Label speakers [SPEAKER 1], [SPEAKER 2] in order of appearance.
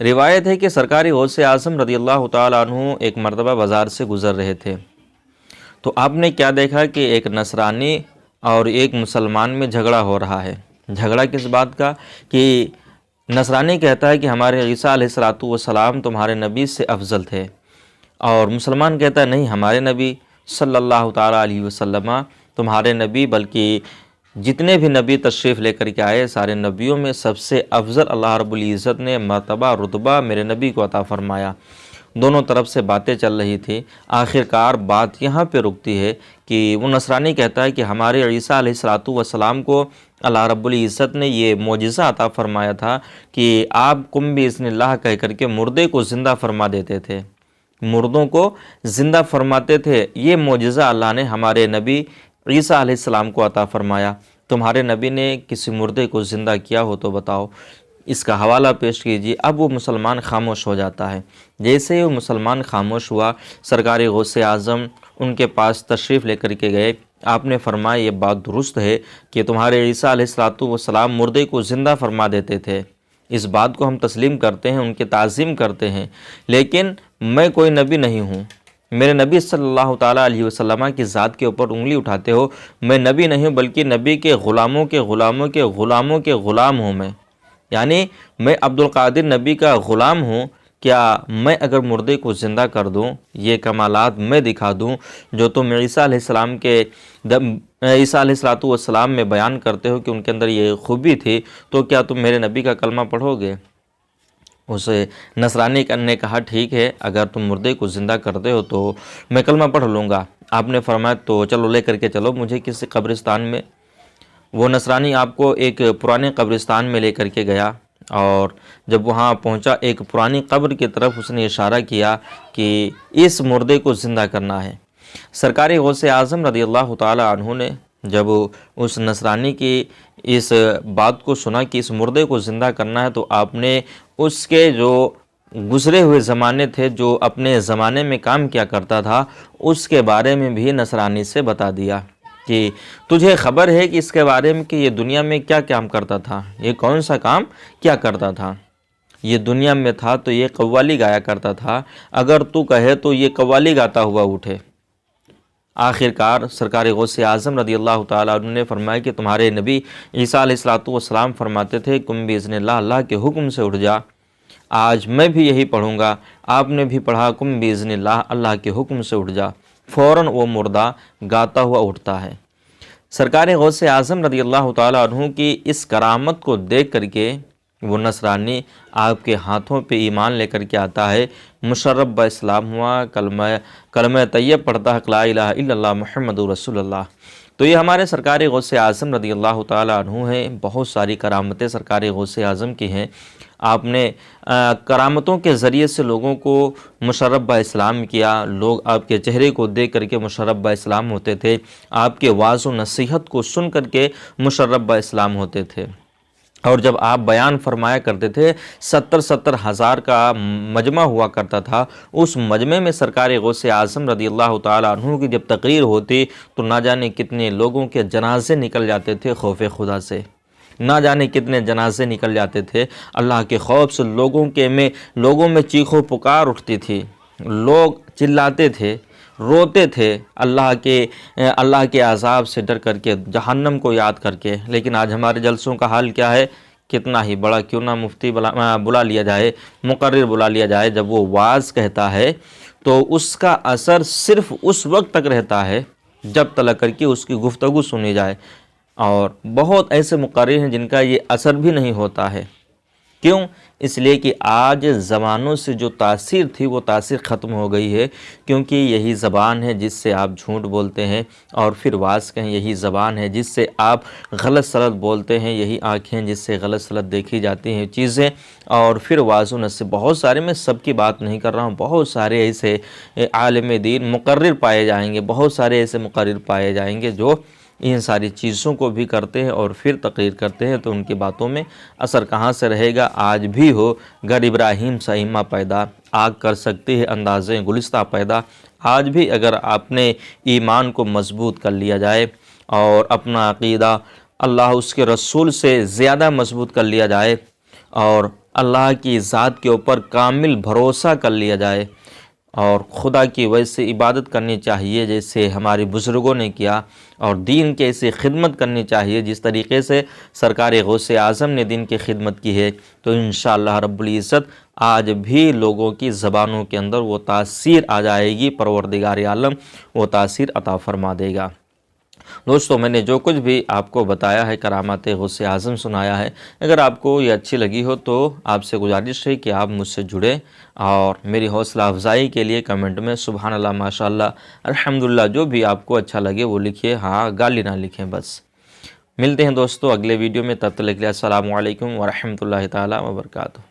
[SPEAKER 1] روایت ہے کہ سرکاری غوث اعظم رضی اللہ تعالیٰ عنہ ایک مرتبہ بازار سے گزر رہے تھے، تو آپ نے کیا دیکھا کہ ایک نصرانی اور ایک مسلمان میں جھگڑا ہو رہا ہے۔ جھگڑا کس بات کا؟ کہ نصرانی کہتا ہے کہ ہمارے عیسیٰ علیہ الصلوۃ والسلام تمہارے نبی سے افضل تھے، اور مسلمان کہتا ہے نہیں، ہمارے نبی صلی اللہ تعالیٰ علیہ وسلم تمہارے نبی، بلکہ جتنے بھی نبی تشریف لے کر کے آئے سارے نبیوں میں سب سے افضل اللہ رب العزت نے مرتبہ رتبہ میرے نبی کو عطا فرمایا۔ دونوں طرف سے باتیں چل رہی تھی، آخر کار بات یہاں پہ رکتی ہے کہ وہ نصرانی کہتا ہے کہ ہمارے عیسیٰ علیہ الصلوۃ والسلام کو اللہ رب العزت نے یہ معجزہ عطا فرمایا تھا کہ آپ قم باذن اللہ کہہ کر کے مردے کو زندہ فرما دیتے تھے، مردوں کو زندہ فرماتے تھے۔ یہ معجزہ اللہ نے ہمارے نبی عیسیٰ علیہ السلام کو عطا فرمایا۔ تمہارے نبی نے کسی مردے کو زندہ کیا ہو تو بتاؤ، اس کا حوالہ پیش کیجیے۔ اب وہ مسلمان خاموش ہو جاتا ہے۔ جیسے ہی وہ مسلمان خاموش ہوا، سرکار غوث اعظم ان کے پاس تشریف لے کر کے گئے۔ آپ نے فرمایا یہ بات درست ہے کہ تمہارے عیسیٰ علیہ الصلوۃ والسلام مردے کو زندہ فرما دیتے تھے، اس بات کو ہم تسلیم کرتے ہیں، ان کی تعظیم کرتے ہیں، لیکن میں کوئی نبی نہیں ہوں۔ میرے نبی صلی اللہ تعالیٰ علیہ وسلم کی ذات کے اوپر انگلی اٹھاتے ہو، میں نبی نہیں ہوں بلکہ نبی کے غلاموں کے غلاموں کے غلاموں کے غلام ہوں میں، یعنی میں عبد القادر نبی کا غلام ہوں۔ کیا میں اگر مردے کو زندہ کر دوں، یہ کمالات میں دکھا دوں جو تم عیسیٰ علیہ السلام کے عیسیٰ علیہ الصلوۃ والسلام میں بیان کرتے ہو کہ ان کے اندر یہ خوبی تھی، تو کیا تم میرے نبی کا کلمہ پڑھو گے؟ اس نصرانی نے کہا ٹھیک ہے، اگر تم مردے کو زندہ کرتے ہو تو میں کلمہ پڑھ لوں گا۔ آپ نے فرمایا تو چلو لے کر کے چلو مجھے کسی قبرستان میں۔ وہ نصرانی آپ کو ایک پرانے قبرستان میں لے کر کے گیا، اور جب وہاں پہنچا ایک پرانی قبر کی طرف اس نے اشارہ کیا کہ اس مردے کو زندہ کرنا ہے۔ سرکار غوث اعظم رضی اللہ تعالی عنہ نے جب اس نصرانی کی اس بات کو سنا کہ اس مردے کو زندہ کرنا ہے، تو آپ نے اس کے جو گزرے ہوئے زمانے تھے، جو اپنے زمانے میں کام کیا کرتا تھا، اس کے بارے میں بھی نصرانی سے بتا دیا کہ تجھے خبر ہے کہ اس کے بارے میں کہ یہ دنیا میں کیا کام کرتا تھا، یہ کون سا کام کیا کرتا تھا۔ یہ دنیا میں تھا تو یہ قوالی گایا کرتا تھا، اگر تو کہے تو یہ قوالی گاتا ہوا اٹھے۔ آخر کار سرکار غوث اعظم رضی اللہ تعالیٰ عنہ نے فرمایا کہ تمہارے نبی عیسیٰ علیہ الصلوۃ والسلام فرماتے تھے قم باذن اللہ، اللہ کے حکم سے اٹھ جا۔ آج میں بھی یہی پڑھوں گا۔ آپ نے بھی پڑھا قم باذن اللہ، اللہ کے حکم سے اٹھ جا۔ فوراً وہ مردہ گاتا ہوا اٹھتا ہے۔ سرکار غوث اعظم رضی اللہ تعالیٰ عنہ کی اس کرامت کو دیکھ کر کے وہ نصرانی آپ کے ہاتھوں پہ ایمان لے کر کے آتا ہے، مشرف با اسلام ہوا، کلمہ طیب پڑھتا ہے، لا الہ الا اللہ محمد رسول اللہ۔ تو یہ ہمارے سرکار غوث اعظم رضی اللہ تعالیٰ عنہ ہیں۔ بہت ساری کرامتیں سرکار غوث اعظم کی ہیں۔ آپ نے کرامتوں کے ذریعے سے لوگوں کو مشرف با اسلام کیا، لوگ آپ کے چہرے کو دیکھ کر کے مشرف با اسلام ہوتے تھے، آپ کے وعظ و نصیحت کو سن کر کے مشرف با اسلام ہوتے تھے۔ اور جب آپ بیان فرمایا کرتے تھے 70 ہزار کا مجمع ہوا کرتا تھا، اس مجمع میں سرکار غوث اعظم رضی اللہ تعالیٰ عنہ کی جب تقریر ہوتی تو نہ جانے کتنے لوگوں کے جنازے نکل جاتے تھے خوف خدا سے، نہ جانے کتنے جنازے نکل جاتے تھے اللہ کے خوف سے۔ لوگوں میں چیخ و پکار اٹھتی تھی، لوگ چلاتے تھے، روتے تھے اللہ کے عذاب سے ڈر کر کے، جہنم کو یاد کر کے۔ لیکن آج ہمارے جلسوں کا حال کیا ہے؟ کتنا ہی بڑا کیوں نہ مفتی بلا لیا جائے، مقرر بلا لیا جائے، جب وہ واعظ کہتا ہے تو اس کا اثر صرف اس وقت تک رہتا ہے جب تلک کر کے اس کی گفتگو سنی جائے، اور بہت ایسے مقرر ہیں جن کا یہ اثر بھی نہیں ہوتا ہے۔ کیوں؟ اس لیے کہ آج زبانوں سے جو تاثیر تھی وہ تاثیر ختم ہو گئی ہے، کیونکہ یہی زبان ہے جس سے آپ جھوٹ بولتے ہیں، اور پھر واعظ کہیں یہی زبان ہے جس سے آپ غلط سلط بولتے ہیں، یہی آنکھیں جس سے غلط سلط دیکھی جاتی ہیں چیزیں، اور پھر واعظ و نصیحت بہت سارے، میں سب کی بات نہیں کر رہا ہوں، بہت سارے ایسے عالم دین مقرر پائے جائیں گے، بہت سارے ایسے مقرر پائے جائیں گے جو ان ساری چیزوں کو بھی کرتے ہیں اور پھر تقریر کرتے ہیں، تو ان کی باتوں میں اثر کہاں سے رہے گا؟ آج بھی ہو گر ابراہیم سائمہ پیدا، آگ کر سکتی ہے اندازیں گلستہ پیدا۔ آج بھی اگر اپنے ایمان کو مضبوط کر لیا جائے اور اپنا عقیدہ اللہ اس کے رسول سے زیادہ مضبوط کر لیا جائے، اور اللہ کی ذات کے اوپر کامل بھروسہ کر لیا جائے اور خدا کی ویسے عبادت کرنی چاہیے جیسے ہمارے بزرگوں نے کیا، اور دین کی ایسی خدمت کرنی چاہیے جس طریقے سے سرکار غوث اعظم نے دین کی خدمت کی ہے، تو انشاءاللہ رب العزت آج بھی لوگوں کی زبانوں کے اندر وہ تاثیر آ جائے گی، پروردگار عالم وہ تاثیر عطا فرما دے گا۔ دوستو، میں نے جو کچھ بھی آپ کو بتایا ہے، کرامات غوث اعظم سنایا ہے، اگر آپ کو یہ اچھی لگی ہو تو آپ سے گزارش ہے کہ آپ مجھ سے جڑیں اور میری حوصلہ افزائی کے لیے کمنٹ میں سبحان اللہ، ماشاءاللہ، الحمدللہ جو بھی آپ کو اچھا لگے وہ لکھیے، ہاں گالی نہ لکھیں بس۔ ملتے ہیں دوستو اگلے ویڈیو میں، تب تک کے لیے السلام علیکم ورحمۃ اللہ تعالیٰ وبرکاتہ۔